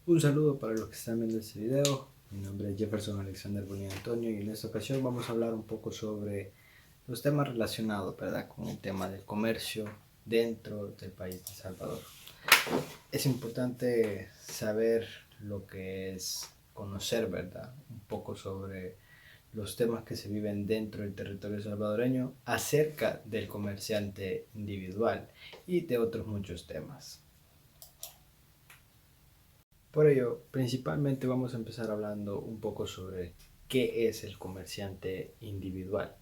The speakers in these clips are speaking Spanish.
Un saludo para los que están viendo este video. Mi nombre es Jefferson Alexander Bonilla Antonio y en esta ocasión vamos a hablar un poco sobre los temas relacionados, ¿verdad?, con el tema del comercio dentro del país de El Salvador. Es importante saber lo que es conocer, ¿verdad?, un poco sobre los temas que se viven dentro del territorio salvadoreño acerca del comerciante individual y de otros muchos temas. Por ello, principalmente vamos a empezar hablando un poco sobre qué es el comerciante individual.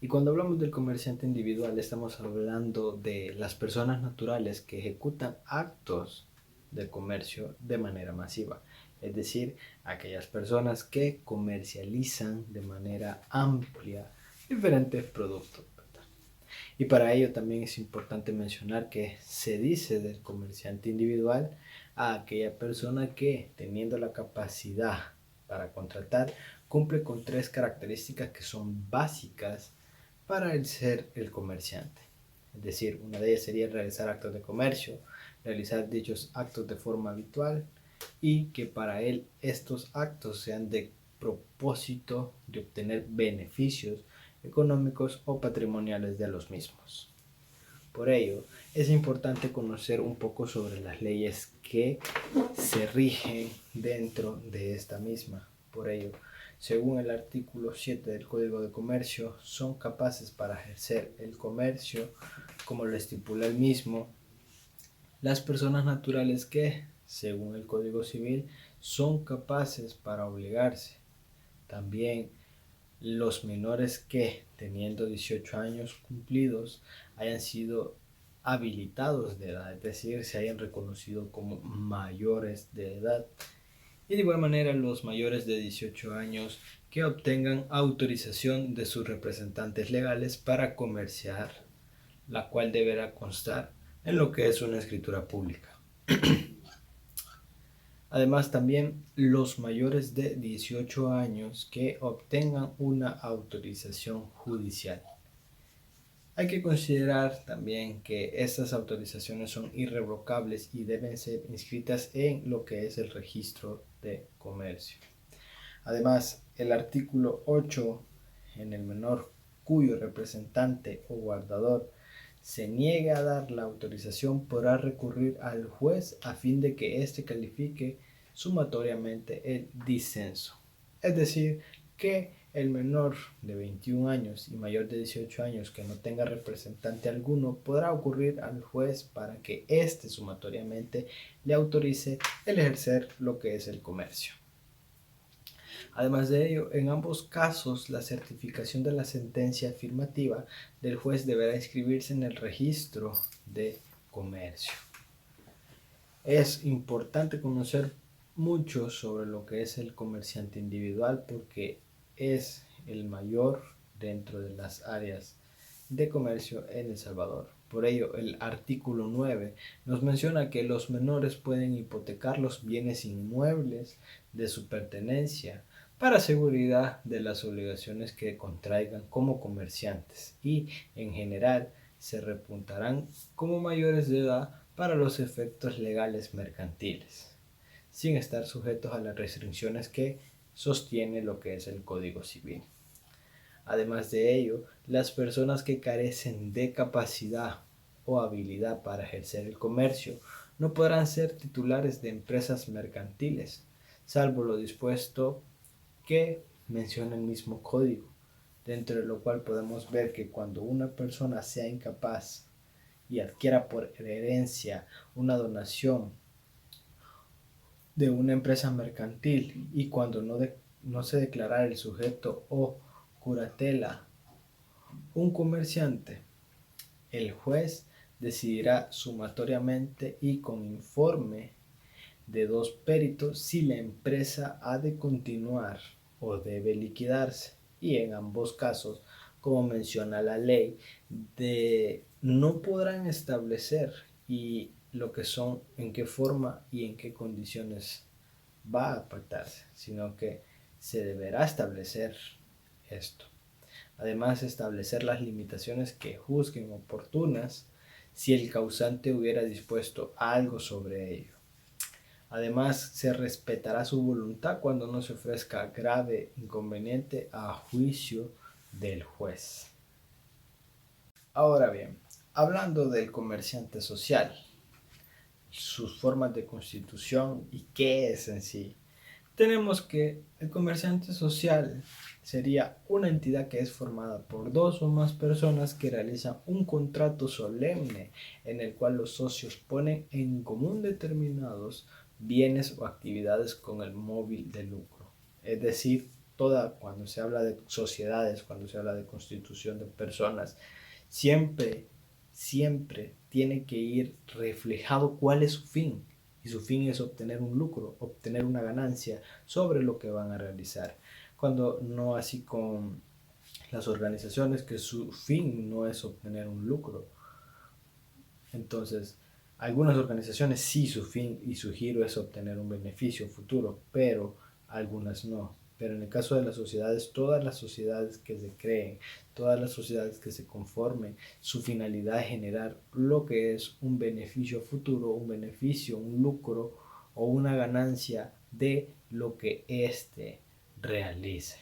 Y cuando hablamos del comerciante individual estamos hablando de las personas naturales que ejecutan actos de comercio de manera masiva. Es decir, aquellas personas que comercializan de manera amplia diferentes productos. Y para ello también es importante mencionar que se dice del comerciante individual a aquella persona que, teniendo la capacidad para contratar, cumple con tres características que son básicas para el ser el comerciante. Es decir, una de ellas sería realizar actos de comercio, realizar dichos actos de forma habitual y que para él estos actos sean de propósito de obtener beneficios económicos o patrimoniales de los mismos. Por ello, es importante conocer un poco sobre las leyes que se rigen dentro de esta misma. Por ello, según el artículo 7 del Código de Comercio, son capaces para ejercer el comercio, como lo estipula el mismo, las personas naturales que, según el Código Civil, son capaces para obligarse. También los menores que, teniendo 18 años cumplidos, hayan sido habilitados de edad, es decir, se hayan reconocido como mayores de edad. Y de igual manera los mayores de 18 años que obtengan autorización de sus representantes legales para comerciar, la cual deberá constar en lo que es una escritura pública. Además, también los mayores de 18 años que obtengan una autorización judicial. Hay que considerar también que estas autorizaciones son irrevocables y deben ser inscritas en lo que es el registro de comercio. Además, el artículo 8, en el menor cuyo representante o guardador se niegue a dar la autorización, podrá recurrir al juez a fin de que éste califique sumatoriamente el disenso. Es decir, que el menor de 21 años y mayor de 18 años que no tenga representante alguno podrá ocurrir al juez para que éste sumatoriamente le autorice el ejercer lo que es el comercio. Además de ello, en ambos casos, la certificación de la sentencia afirmativa del juez deberá inscribirse en el registro de comercio. Es importante conocer mucho sobre lo que es el comerciante individual porque es el mayor dentro de las áreas de comercio en El Salvador. Por ello, el artículo 9 nos menciona que los menores pueden hipotecar los bienes inmuebles de su pertenencia para seguridad de las obligaciones que contraigan como comerciantes y, en general, se repuntarán como mayores de edad para los efectos legales mercantiles, sin estar sujetos a las restricciones que sostiene lo que es el Código Civil. Además de ello, las personas que carecen de capacidad o habilidad para ejercer el comercio no podrán ser titulares de empresas mercantiles, salvo lo dispuesto que menciona el mismo código, dentro de lo cual podemos ver que cuando una persona sea incapaz y adquiera por herencia una donación de una empresa mercantil y cuando no se declarara el sujeto o curatela un comerciante, el juez decidirá sumatoriamente y con informe de dos peritos si la empresa ha de continuar o debe liquidarse, y en ambos casos, como menciona la ley, no podrán establecer y lo que son, en qué forma y en qué condiciones va a pactarse, sino que se deberá establecer esto. Además, establecer las limitaciones que juzguen oportunas si el causante hubiera dispuesto algo sobre ello. Además, se respetará su voluntad cuando no se ofrezca grave inconveniente a juicio del juez. Ahora bien, hablando del comerciante social, sus formas de constitución y qué es en sí, tenemos que el comerciante social sería una entidad que es formada por dos o más personas que realizan un contrato solemne en el cual los socios ponen en común determinados bienes o actividades con el móvil de lucro. Es decir, cuando se habla de sociedades, cuando se habla de constitución de personas, siempre, siempre tiene que ir reflejado cuál es su fin. Y su fin es obtener un lucro, obtener una ganancia sobre lo que van a realizar. Cuando no así con las organizaciones que su fin no es obtener un lucro. Entonces, algunas organizaciones sí su fin y su giro es obtener un beneficio futuro, pero algunas no. Pero en el caso de las sociedades, todas las sociedades que se creen, todas las sociedades que se conformen, su finalidad es generar lo que es un beneficio futuro, un beneficio, un lucro o una ganancia de lo que éste realice.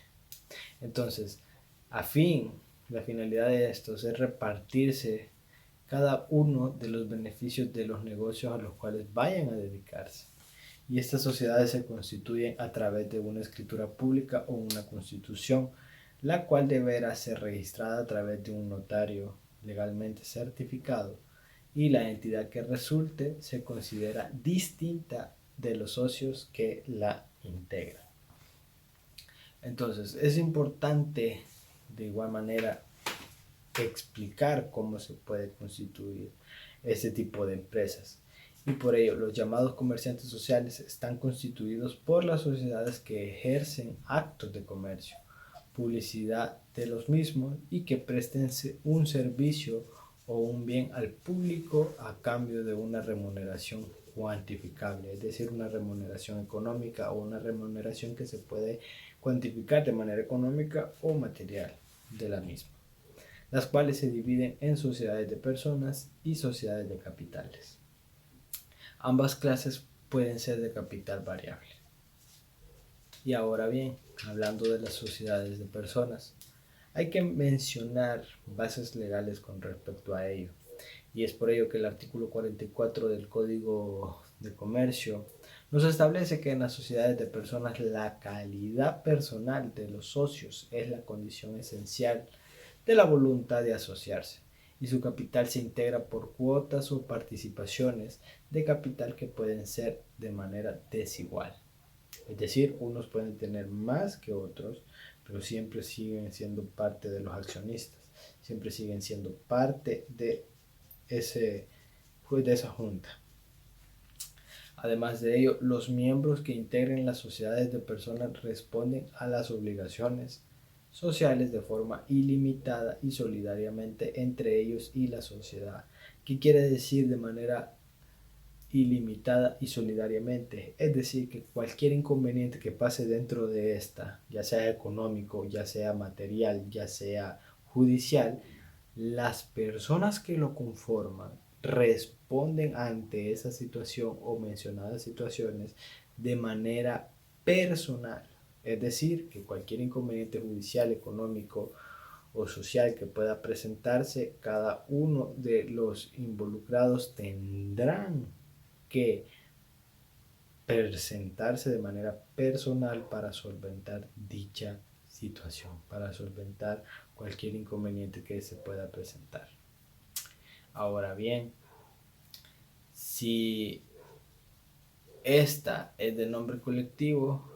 Entonces, la finalidad de estos es repartirse cada uno de los beneficios de los negocios a los cuales vayan a dedicarse. Y estas sociedades se constituyen a través de una escritura pública o una constitución, la cual deberá ser registrada a través de un notario legalmente certificado, y la entidad que resulte se considera distinta de los socios que la integran. Entonces, es importante de igual manera explicar cómo se puede constituir este tipo de empresas. Y por ello, los llamados comerciantes sociales están constituidos por las sociedades que ejercen actos de comercio, publicidad de los mismos y que presten un servicio o un bien al público a cambio de una remuneración cuantificable, es decir, una remuneración económica o una remuneración que se puede cuantificar de manera económica o material de la misma, las cuales se dividen en sociedades de personas y sociedades de capitales. Ambas clases pueden ser de capital variable. Y ahora bien, hablando de las sociedades de personas, hay que mencionar bases legales con respecto a ello. Y es por ello que el artículo 44 del Código de Comercio nos establece que en las sociedades de personas la calidad personal de los socios es la condición esencial de la voluntad de asociarse, y su capital se integra por cuotas o participaciones de capital que pueden ser de manera desigual. Es decir, unos pueden tener más que otros, pero siempre siguen siendo parte de los accionistas, siempre siguen siendo parte de esa junta. Además de ello, los miembros que integren las sociedades de personas responden a las obligaciones sociales de forma ilimitada y solidariamente entre ellos y la sociedad. ¿Qué quiere decir de manera ilimitada y solidariamente? Es decir, que cualquier inconveniente que pase dentro de esta, ya sea económico, ya sea material, ya sea judicial, las personas que lo conforman responden ante esa situación o mencionadas situaciones de manera personal. Es decir, que cualquier inconveniente judicial, económico o social que pueda presentarse, cada uno de los involucrados tendrán que presentarse de manera personal para solventar dicha situación, para solventar cualquier inconveniente que se pueda presentar. Ahora bien, si esta es de nombre colectivo,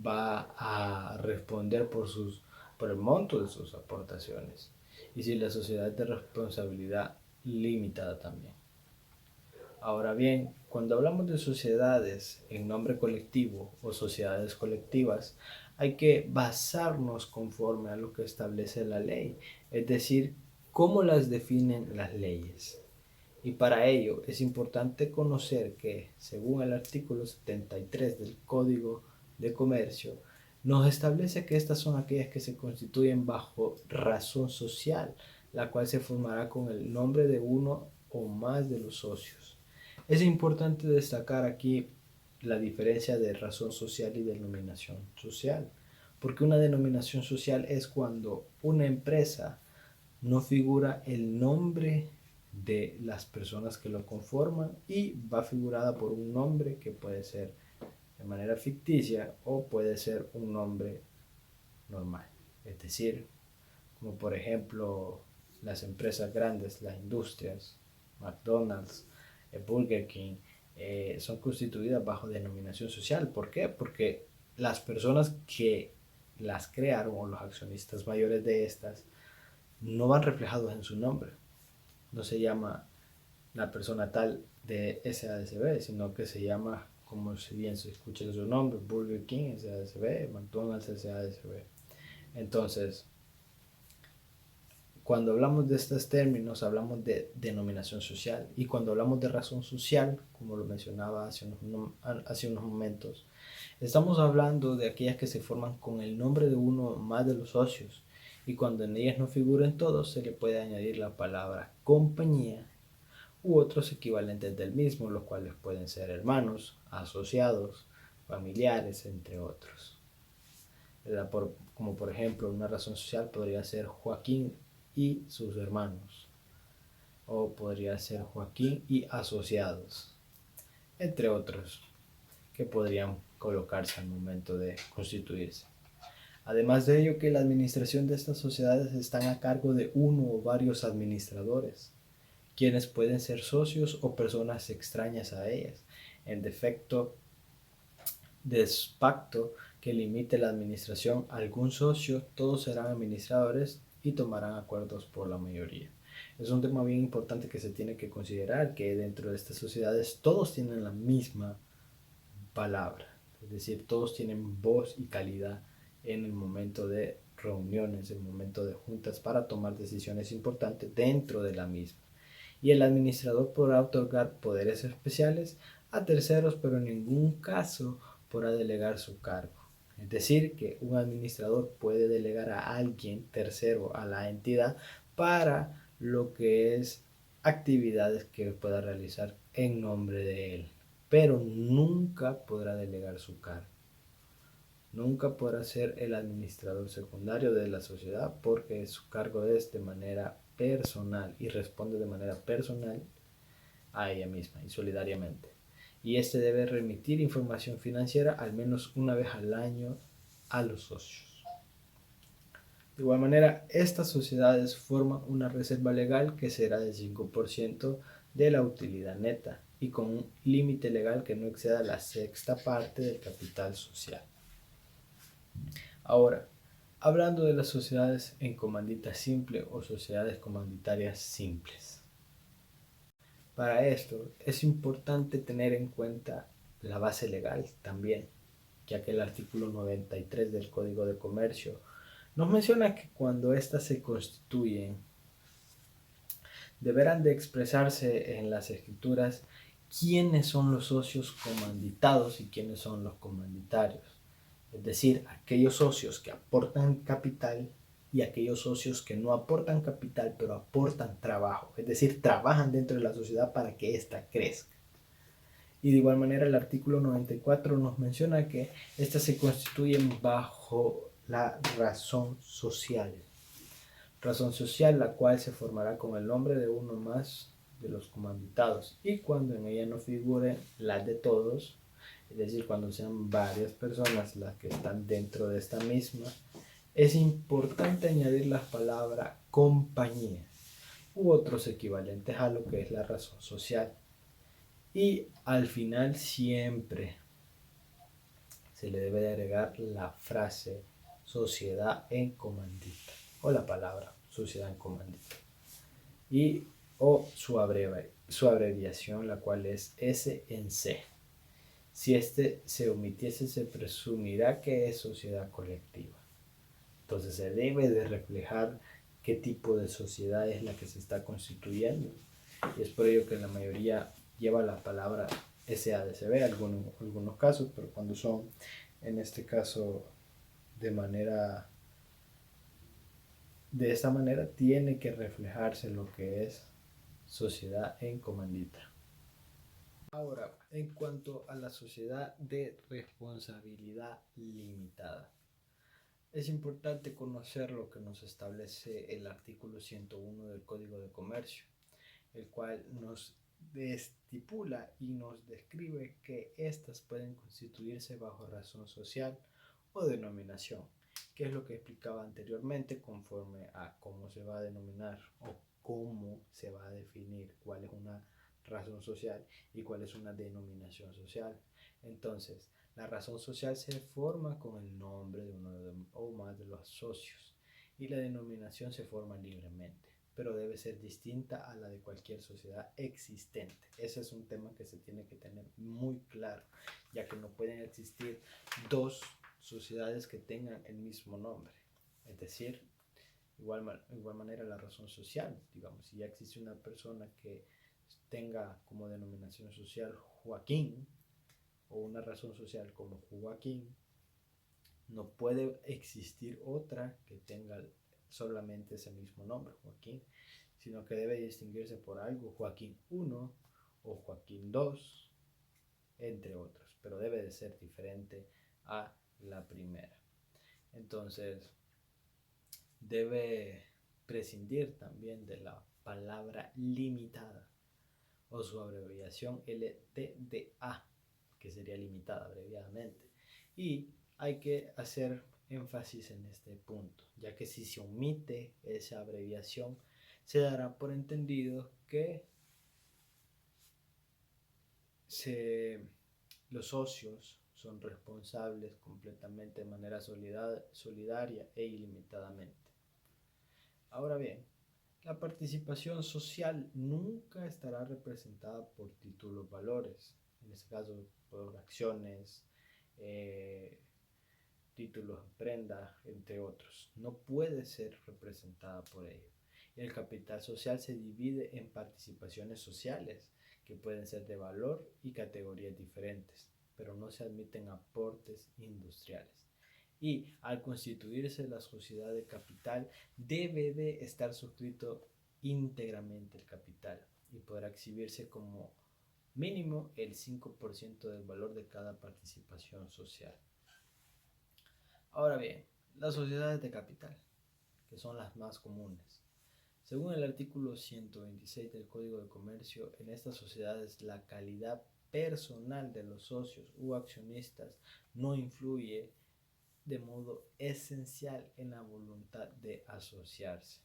va a responder por el monto de sus aportaciones. Y si la sociedad es de responsabilidad limitada también. Ahora bien, cuando hablamos de sociedades en nombre colectivo o sociedades colectivas, hay que basarnos conforme a lo que establece la ley, es decir, cómo las definen las leyes. Y para ello es importante conocer que, según el artículo 73 del Código de Comercio, nos establece que estas son aquellas que se constituyen bajo razón social, la cual se formará con el nombre de uno o más de los socios. Es importante destacar aquí la diferencia de razón social y denominación social. Porque una denominación social es cuando una empresa no figura el nombre de las personas que lo conforman y va figurada por un nombre que puede ser de manera ficticia o puede ser un nombre normal. Es decir, como por ejemplo las empresas grandes, las industrias, McDonald's, Burger King, son constituidas bajo denominación social. ¿Por qué? Porque las personas que las crearon o los accionistas mayores de estas no van reflejados en su nombre. No se llama la persona tal de SADCB, sino que se llama, como si bien se escucha en su nombre, Burger King SADCB, McDonald's SADCB. Entonces, cuando hablamos de estos términos, hablamos de denominación social. Y cuando hablamos de razón social, como lo mencionaba hace unos momentos, estamos hablando de aquellas que se forman con el nombre de uno o más de los socios. Y cuando en ellas no figuren todos, se le puede añadir la palabra compañía u otros equivalentes del mismo, los cuales pueden ser hermanos, asociados, familiares, entre otros. Como por ejemplo, una razón social podría ser Joaquín y sus hermanos, o podría ser Joaquín y asociados, entre otros, que podrían colocarse al momento de constituirse. Además de ello, que la administración de estas sociedades están a cargo de uno o varios administradores, quienes pueden ser socios o personas extrañas a ellas. En defecto de pacto que limite la administración a algún socio, todos serán administradores y tomarán acuerdos por la mayoría. Es un tema bien importante que se tiene que considerar, que dentro de estas sociedades todos tienen la misma palabra, es decir, todos tienen voz y calidad en el momento de reuniones, en el momento de juntas para tomar decisiones importantes dentro de la misma. Y el administrador podrá otorgar poderes especiales a terceros, pero en ningún caso podrá delegar su cargo. Es decir, que un administrador puede delegar a alguien tercero a la entidad para lo que es actividades que pueda realizar en nombre de él, pero nunca podrá delegar su cargo. Nunca podrá ser el administrador secundario de la sociedad porque su cargo es de manera personal y responde de manera personal a ella misma y solidariamente. Y este debe remitir información financiera al menos una vez al año a los socios. De igual manera, estas sociedades forman una reserva legal que será del 5% de la utilidad neta y con un límite legal que no exceda la sexta parte del capital social. Ahora, hablando de las sociedades en comandita simple o sociedades comanditarias simples. Para esto es importante tener en cuenta la base legal también, ya que el artículo 93 del Código de Comercio nos menciona que cuando éstas se constituyen, deberán de expresarse en las escrituras quiénes son los socios comanditados y quiénes son los comanditarios. Es decir, aquellos socios que aportan capital y aquellos socios que no aportan capital pero aportan trabajo, es decir, trabajan dentro de la sociedad para que ésta crezca. Y de igual manera el artículo 94 nos menciona que éstas se constituyen bajo la razón social la cual se formará con el nombre de uno más de los comanditados, y cuando en ella no figuren las de todos, es decir, cuando sean varias personas las que están dentro de esta misma, es importante añadir la palabra compañía u otros equivalentes a lo que es la razón social. Y al final siempre se le debe de agregar la frase sociedad en comandita o la palabra sociedad en comandita y o su abreviación, la cual es SNC. Si este se omitiese, se presumirá que es sociedad colectiva. Entonces se debe de reflejar qué tipo de sociedad es la que se está constituyendo. Y es por ello que la mayoría lleva la palabra SADCB, algunos casos, pero cuando son, en este caso, de esta manera, tiene que reflejarse lo que es sociedad en comandita. Ahora, en cuanto a la sociedad de responsabilidad limitada, es importante conocer lo que nos establece el artículo 101 del Código de Comercio, el cual nos estipula y nos describe que éstas pueden constituirse bajo razón social o denominación, que es lo que explicaba anteriormente conforme a cómo se va a denominar o cómo se va a definir cuál es una razón social y cuál es una denominación social. Entonces, la razón social se forma con el nombre de uno o más de los socios y la denominación se forma libremente, pero debe ser distinta a la de cualquier sociedad existente. Ese es un tema que se tiene que tener muy claro, ya que no pueden existir dos sociedades que tengan el mismo nombre. Es decir, igual manera la razón social, digamos, si ya existe una persona que tenga como denominación social Joaquín o una razón social como Joaquín, no puede existir otra que tenga solamente ese mismo nombre, Joaquín, sino que debe distinguirse por algo, Joaquín 1 o Joaquín 2, entre otros, pero debe de ser diferente a la primera. Entonces, debe prescindir también de la palabra limitada o su abreviación LTDA, que sería limitada abreviadamente. Y hay que hacer énfasis en este punto, ya que si se omite esa abreviación, se dará por entendido que se, los socios son responsables completamente de manera solidaria e ilimitadamente. Ahora bien, la participación social nunca estará representada por títulos valores, en este caso por acciones, eh, títulos de prenda, entre otros. No puede ser representada por ello. El capital social se divide en participaciones sociales, que pueden ser de valor y categorías diferentes, pero no se admiten aportes industriales. Y al constituirse la sociedad de capital, debe de estar suscrito íntegramente el capital y podrá exhibirse como mínimo el 5% del valor de cada participación social. Ahora bien, las sociedades de capital, que son las más comunes. Según el artículo 126 del Código de Comercio, en estas sociedades la calidad personal de los socios u accionistas no influye de modo esencial en la voluntad de asociarse.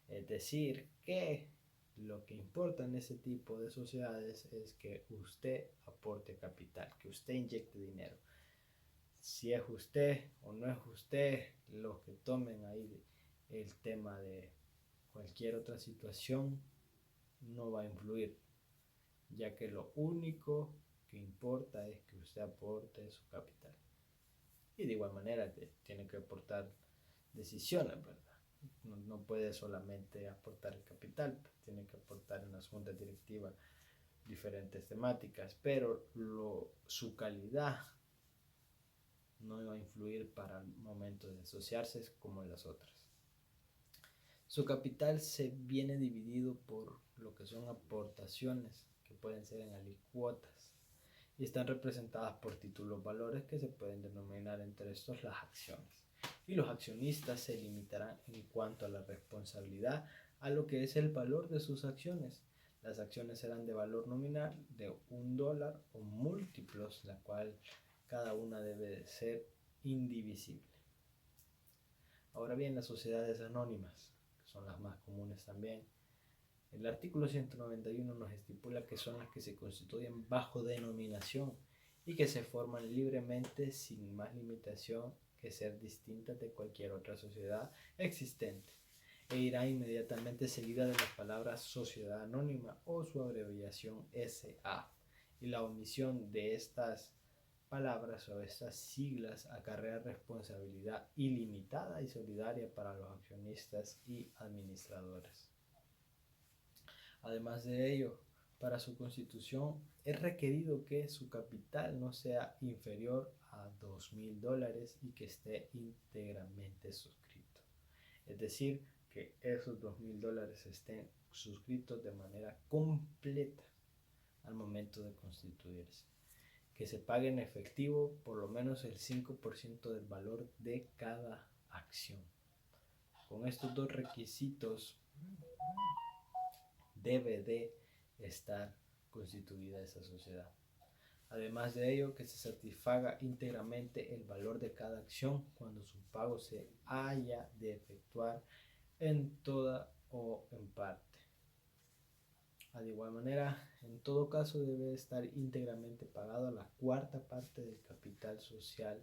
Es decir, que lo que importa en ese tipo de sociedades es que usted aporte capital, que usted inyecte dinero. Si es usted o no es usted, los que tomen ahí el tema de cualquier otra situación no va a influir, ya que lo único que importa es que usted aporte su capital. Y de igual manera tiene que aportar decisiones, ¿verdad? No puede solamente aportar el capital, tiene que aportar en las juntas directivas diferentes temáticas, pero su calidad no va a influir para el momento de asociarse como en las otras. Su capital se viene dividido por lo que son aportaciones, que pueden ser en alicuotas, y están representadas por títulos valores que se pueden denominar entre estos las acciones. Y los accionistas se limitarán en cuanto a la responsabilidad a lo que es el valor de sus acciones. Las acciones serán de valor nominal de $1 o múltiplos, la cual cada una debe de ser indivisible. Ahora bien, las sociedades anónimas, que son las más comunes también. El artículo 191 nos estipula que son las que se constituyen bajo denominación y que se forman libremente sin más limitación que ser distintas de cualquier otra sociedad existente, e irá inmediatamente seguida de las palabras sociedad anónima o su abreviación SA. Y la omisión de estas palabras o estas siglas acarrea responsabilidad ilimitada y solidaria para los accionistas y administradores. Además de ello, para su constitución es requerido que su capital no sea inferior a $2,000 y que esté íntegramente suscrito. Es decir, que esos $2,000 estén suscritos de manera completa al momento de constituirse. Que se pague en efectivo por lo menos el 5% del valor de cada acción. Con estos dos requisitos debe de estar constituida esa sociedad. Además de ello, que se satisfaga íntegramente el valor de cada acción cuando su pago se haya de efectuar en toda o en parte. De igual manera, en todo caso debe estar íntegramente pagado a la cuarta parte del capital social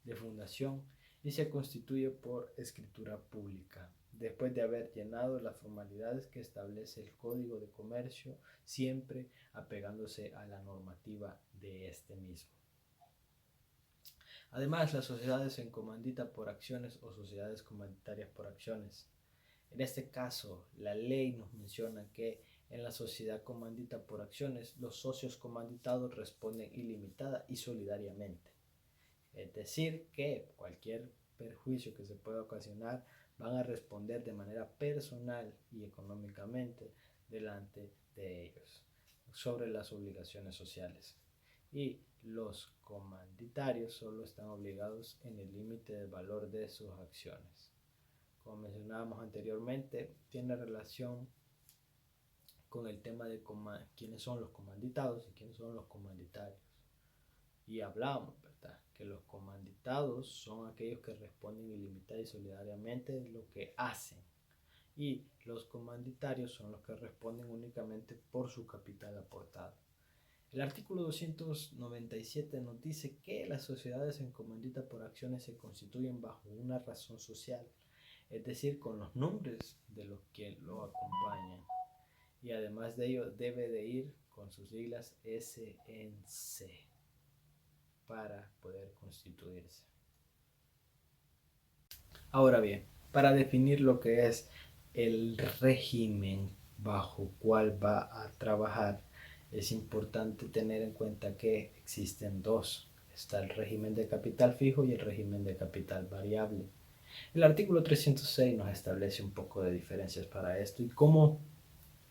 de fundación y se constituye por escritura pública, después de haber llenado las formalidades que establece el Código de Comercio, siempre apegándose a la normativa de este mismo. Además, las sociedades en comandita por acciones o sociedades comanditarias por acciones. En este caso, la ley nos menciona que en la sociedad comandita por acciones, los socios comanditados responden ilimitada y solidariamente. Es decir, que cualquier perjuicio que se pueda ocasionar van a responder de manera personal y económicamente delante de ellos sobre las obligaciones sociales. Y los comanditarios solo están obligados en el límite del valor de sus acciones. Como mencionábamos anteriormente, tiene relación con el tema de quiénes son los comanditados y quiénes son los comanditarios. Y hablábamos, ¿verdad?, que los comanditados son aquellos que responden ilimitada y solidariamente de lo que hacen. Y los comanditarios son los que responden únicamente por su capital aportado. El artículo 297 nos dice que las sociedades en comandita por acciones se constituyen bajo una razón social, es decir, con los nombres de los que lo acompañan. Y además de ello debe de ir con sus siglas SNC para poder constituirse. Ahora bien, para definir lo que es el régimen bajo cual va a trabajar, es importante tener en cuenta que existen dos. Está el régimen de capital fijo y el régimen de capital variable. El artículo 306 nos establece un poco de diferencias para esto y cómo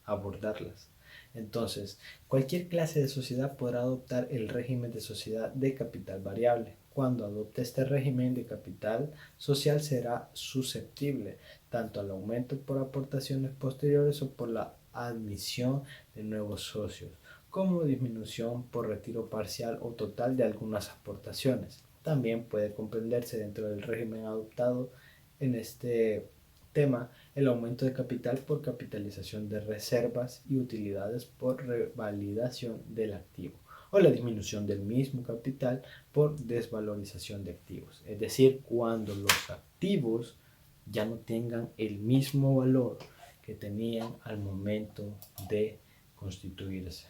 abordarlas. Entonces, cualquier clase de sociedad podrá adoptar el régimen de sociedad de capital variable. Cuando adopte este régimen de capital social será susceptible tanto al aumento por aportaciones posteriores o por la admisión de nuevos socios, como disminución por retiro parcial o total de algunas aportaciones. También puede comprenderse dentro del régimen adoptado en este tema el aumento de capital por capitalización de reservas y utilidades por revalidación del activo o la disminución del mismo capital por desvalorización de activos. Es decir, cuando los activos ya no tengan el mismo valor que tenían al momento de constituirse.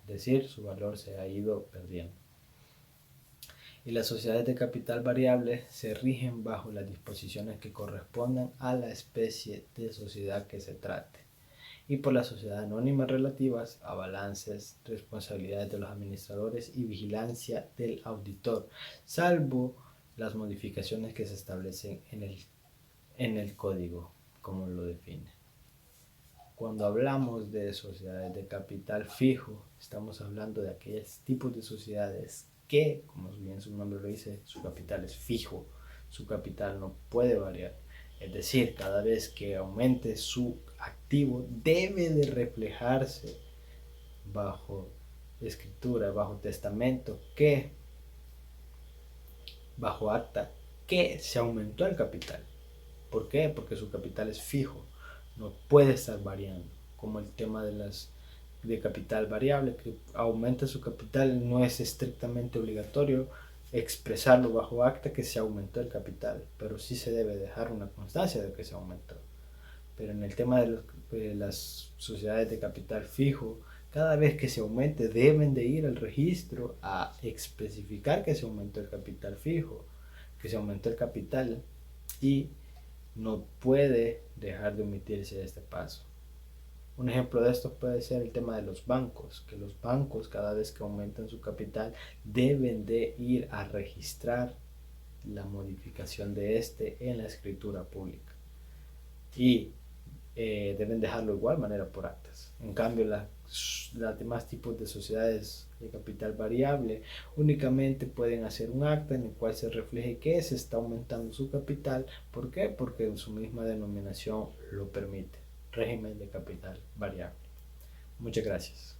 Es decir, su valor se ha ido perdiendo. Y las sociedades de capital variable se rigen bajo las disposiciones que correspondan a la especie de sociedad que se trate y por las sociedades anónimas relativas a balances, responsabilidades de los administradores y vigilancia del auditor, salvo las modificaciones que se establecen en el código, como lo define. Cuando hablamos de sociedades de capital fijo, estamos hablando de aquellos tipos de sociedades que, como bien su nombre lo dice, su capital es fijo, su capital no puede variar. Es decir, cada vez que aumente su activo debe de reflejarse bajo escritura, bajo testamento, que bajo acta, que se aumentó el capital. ¿Por qué? Porque su capital es fijo, no puede estar variando, como el tema de capital variable, que aumenta su capital, no es estrictamente obligatorio expresarlo bajo acta que se aumentó el capital, pero sí se debe dejar una constancia de que se aumentó. Pero en el tema de las sociedades de capital fijo, cada vez que se aumente deben de ir al registro a especificar que se aumentó el capital fijo, que se aumentó el capital, y no puede dejar de omitirse este paso. Un ejemplo de esto puede ser el tema de los bancos, que los bancos cada vez que aumentan su capital deben de ir a registrar la modificación de este en la escritura pública y deben dejarlo de igual manera por actas. fijas. En cambio, las demás tipos de sociedades de capital variable únicamente pueden hacer un acta en el cual se refleje que se está aumentando su capital. ¿Por qué? Porque su misma denominación lo permite. Régimen de capital variable. Muchas gracias.